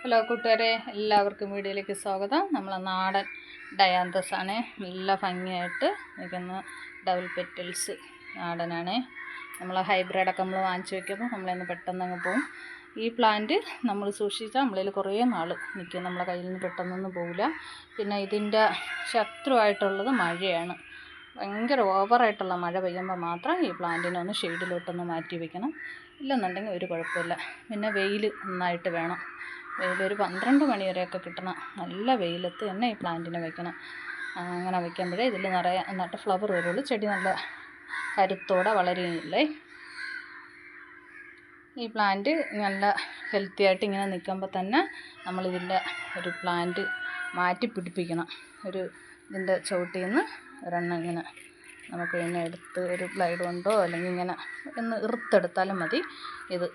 Hello കൂട്ടുകാരെ, എല്ലാവർക്കും വീഡിയോയിലേക്ക് സ്വാഗതം. നമ്മൾ നാടൻ ഡയാന്തസ് ആണ്. നല്ല ഭംഗിയായിട്ട് നിൽക്കുന്ന ഡബിൾ പെറ്റൽസ് നാടനാണ്. നമ്മൾ ഹൈബ്രിഡൊക്കെ നമ്മൾ വാങ്ങിച്ച് വയ്ക്കുമ്പോൾ നമ്മളതിന് പെട്ടെന്ന് അങ്ങ് പോകും. ഈ പ്ലാന്റ് നമ്മൾ സൂക്ഷിച്ചാൽ നമ്മളിൽ കുറേ നാൾ നിൽക്കും, നമ്മളെ കയ്യിൽ നിന്ന് പെട്ടെന്നൊന്നും പോകില്ല. പിന്നെ ഇതിൻ്റെ ശത്രുവായിട്ടുള്ളത് മഴയാണ്. ഭയങ്കര ഓവറായിട്ടുള്ള മഴ പെയ്യുമ്പോൾ മാത്രം ഈ പ്ലാന്റിനെ ഒന്ന് ഷെയ്ഡിലോട്ടൊന്ന് മാറ്റി വയ്ക്കണം. ഇല്ലെന്നുണ്ടെങ്കിൽ ഒരു കുഴപ്പമില്ല. പിന്നെ വെയിൽ നന്നായിട്ട് വേണം. വെയിലൊരു 12 മണി വരെയൊക്കെ കിട്ടണം. നല്ല വെയിലത്ത് തന്നെ ഈ പ്ലാന്റിനെ വയ്ക്കണം. അങ്ങനെ വയ്ക്കുമ്പോഴേ ഇതിൽ നിറയെ നന്നായിട്ട് ഫ്ലവർ വരുള്ളൂ. ചെടി നല്ല കരുത്തോടെ വളരുകയില്ലേ. ഈ പ്ലാന്റ് നല്ല ഹെൽത്തി ആയിട്ട് ഇങ്ങനെ നിൽക്കുമ്പോൾ തന്നെ നമ്മളിതിൻ്റെ ഒരു പ്ലാന്റ് മാറ്റി പിടിപ്പിക്കണം. ഇതിൻ്റെ ചുവട്ടിൽ നിന്ന് ഒരെണ്ണം ഇങ്ങനെ നമുക്ക് ഇങ്ങനെ എടുത്ത് ഒരു ബ്ലൈഡ് കൊണ്ടോ അല്ലെങ്കിൽ ഇങ്ങനെ ഒന്ന് ഇറുത്തെടുത്താലും മതി. ഇത്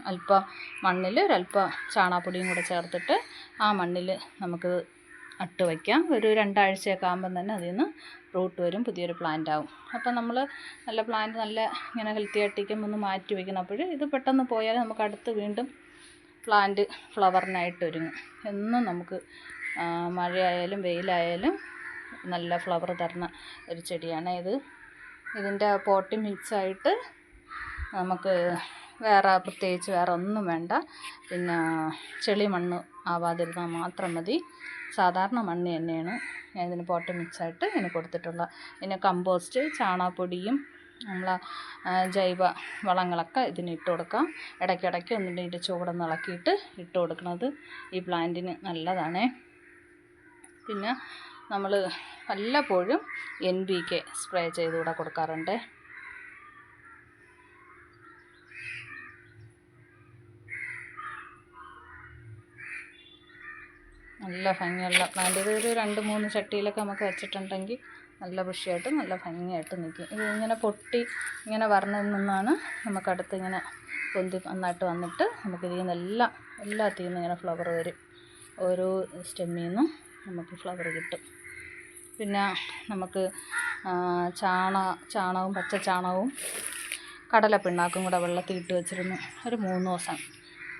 അല്പം മണ്ണിൽ ഒരല്പം ചാണകപ്പൊടിയും കൂടെ ചേർത്തിട്ട് ആ മണ്ണിൽ നമുക്ക് നട്ട് വയ്ക്കാം. ഒരു 2 ആഴ്ചയൊക്കെ ആകുമ്പം തന്നെ അതിൽ നിന്ന് റൂട്ട് വരും, പുതിയൊരു പ്ലാന്റ് ആവും. അപ്പം നമ്മൾ നല്ല പ്ലാന്റ് നല്ല ഇങ്ങനെ ഹെൽത്തി ആയിട്ടിരിക്കുമ്പോൾ ഒന്ന് മാറ്റി വയ്ക്കണം. അപ്പോൾ ഇത് പെട്ടെന്ന് പോയാൽ നമുക്ക് അടുത്ത് വീണ്ടും പ്ലാന്റ് ഫ്ലവറിനായിട്ട് ഒരുങ്ങും. എന്നും നമുക്ക് മഴയായാലും വെയിലായാലും നല്ല ഫ്ലവർ തരുന്ന ഒരു ചെടിയാണ് ഇത്. ഇതിൻ്റെ പോട്ടി മിക്സായിട്ട് നമുക്ക് പ്രത്യേകിച്ച് വേറെ ഒന്നും വേണ്ട. പിന്നെ ചെളി മണ്ണ് ആവാതിരുന്നാൽ മാത്രം മതി. സാധാരണ മണ്ണ് തന്നെയാണ് ഞാൻ ഇതിന് പോട്ടി മിക്സായിട്ട് ഇങ്ങനെ കൊടുത്തിട്ടുള്ള. പിന്നെ കമ്പോസ്റ്റ്, ചാണകപ്പൊടിയും നമ്മൾ ജൈവ വളങ്ങളൊക്കെ ഇതിന് ഇട്ട് കൊടുക്കാം. ഇടയ്ക്കിടയ്ക്ക് ഒന്നിൻ്റെ ഇതിൻ്റെ ചുവടൊന്ന് ഇളക്കിയിട്ട് ഇട്ട് കൊടുക്കുന്നത് ഈ പ്ലാന്റിന് നല്ലതാണ്. പിന്നെ നമ്മൾ വല്ലപ്പോഴും NPK സ്പ്രേ ചെയ്തുകൂടെ കൊടുക്കാറുണ്ട്. നല്ല ഭംഗിയുള്ള പ്ലാന്റ്. ഇതൊരു 2-3 ചട്ടിയിലൊക്കെ നമുക്ക് വെച്ചിട്ടുണ്ടെങ്കിൽ നല്ല ബുഷിയായിട്ട് നല്ല ഭംഗിയായിട്ട് നിൽക്കും. ഇത് ഇങ്ങനെ പൊട്ടി ഇങ്ങനെ വരണതിൽ നിന്നാണ് നമുക്കടുത്ത് ഇങ്ങനെ പൊന്തി നന്നായിട്ട് വന്നിട്ട് നമുക്കിതിൽ നിന്നെല്ലാം എല്ലാത്തിൽ നിന്നും ഇങ്ങനെ ഫ്ലവർ വരും. ഓരോ സ്റ്റെമ്മിൽ നിന്നും നമുക്ക് ഫ്ലവർ കിട്ടും. പിന്നെ നമുക്ക് ചാണകവും പച്ച ചാണകവും കടലപ്പിണ്ണാക്കും കൂടെ വെള്ളത്തിൽ ഇട്ട് വെച്ചിരുന്നു ഒരു 3 ദിവസം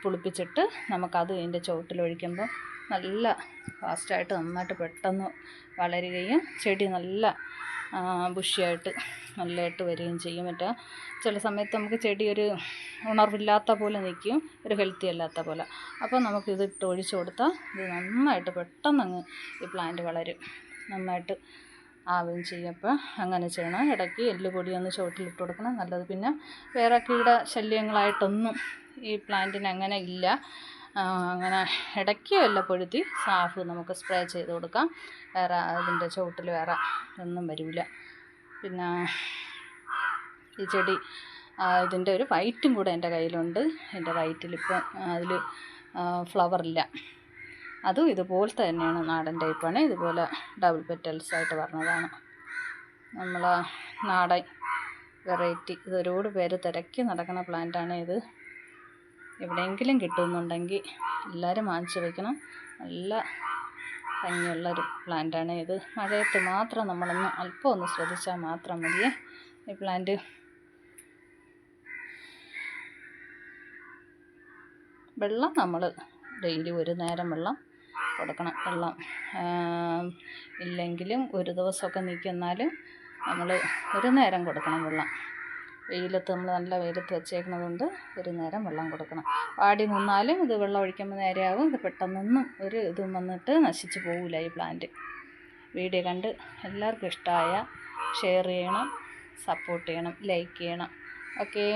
പുളിപ്പിച്ചിട്ട് നമുക്കത് ഇതിൻ്റെ ചുവട്ടിലൊഴിക്കുമ്പോൾ നല്ല ഫാസ്റ്റായിട്ട് നന്നായിട്ട് പെട്ടെന്ന് വളരുകയും ചെടി നല്ല ബുഷിയായിട്ട് നല്ലതായിട്ട് വരികയും ചെയ്യും. മറ്റേ ചില സമയത്ത് നമുക്ക് ചെടി ഒരു ഉണർവില്ലാത്ത പോലെ നിൽക്കും, ഒരു ഹെൽത്തി അല്ലാത്ത പോലെ. അപ്പോൾ നമുക്കിതിട്ട് ഒഴിച്ചു കൊടുത്താൽ ഇത് നന്നായിട്ട് പെട്ടെന്നങ്ങ് ഈ പ്ലാന്റ് വളരും, നന്നായിട്ട് ആവുകയും ചെയ്യും. അപ്പോൾ അങ്ങനെ ചെയ്യണം. ഇടയ്ക്ക് എല്ലുപൊടി ഒന്ന് ചുവട്ടിലിട്ട് കൊടുക്കണം, നല്ലത്. പിന്നെ വേറെ കീടശല്യങ്ങളായിട്ടൊന്നും ഈ പ്ലാന്റിന് അങ്ങനെ ഇല്ല. അങ്ങനെ ഇടയ്ക്ക് വല്ലപ്പോഴത്തി സാഫ് നമുക്ക് സ്പ്രേ ചെയ്ത് കൊടുക്കാം. വേറെ അതിൻ്റെ ചുവട്ടിൽ വേറെ ഒന്നും വരില്ല. പിന്നെ ഈ ചെടി ഇതിൻ്റെ ഒരു വൈറ്റും കൂടെ എൻ്റെ കയ്യിലുണ്ട്. എൻ്റെ വൈറ്റിലിപ്പം അതിൽ ഫ്ലവറില്ല. അതും ഇതുപോലത്തെ തന്നെയാണ്, നാടൻ ടൈപ്പാണ്. ഇതുപോലെ ഡബിൾ പെറ്റൽസായിട്ട് പറഞ്ഞതാണ് നമ്മൾ നാടൻ വെറൈറ്റി. ഇതൊരുപാട് പേര് തിരക്കി നടക്കുന്ന പ്ലാന്റാണ് ഇത്. എവിടെയെങ്കിലും കിട്ടുമെന്നുണ്ടെങ്കിൽ എല്ലാവരും വാങ്ങിച്ച് വയ്ക്കണം. നല്ല ഭംഗിയുള്ളൊരു പ്ലാന്റാണ് ഇത്. മഴയത്ത് മാത്രം നമ്മളൊന്ന് അല്പം ഒന്ന് ശ്രദ്ധിച്ചാൽ മാത്രം മതിയേ. ഈ പ്ലാന്റ് വെള്ളം നമ്മൾ ഡെയിലി ഒരു നേരം വെള്ളം കൊടുക്കണം. വെള്ളം ഇല്ലെങ്കിലും ഒരു ദിവസമൊക്കെ നിൽക്കുന്നാലും നമ്മൾ ഒരു നേരം കൊടുക്കണം വെള്ളം. വെയിലത്ത് നമ്മൾ നല്ല വെയിലത്ത് വെച്ചേക്കുന്നതുകൊണ്ട് ഒരു നേരം വെള്ളം കൊടുക്കണം. വാടി നിന്നാലും ഇത് വെള്ളം ഒഴിക്കുമ്പോൾ നേരെയാകും. ഇത് പെട്ടെന്നൊന്നും ഒരു ഇതും വന്നിട്ട് നശിച്ച് പോകില്ല ഈ പ്ലാന്റ്. വീഡിയോ കണ്ട് എല്ലാവർക്കും ഇഷ്ടമായ ഷെയർ ചെയ്യണം, സപ്പോർട്ട് ചെയ്യണം, ലൈക്ക് ചെയ്യണം. ഓക്കേ.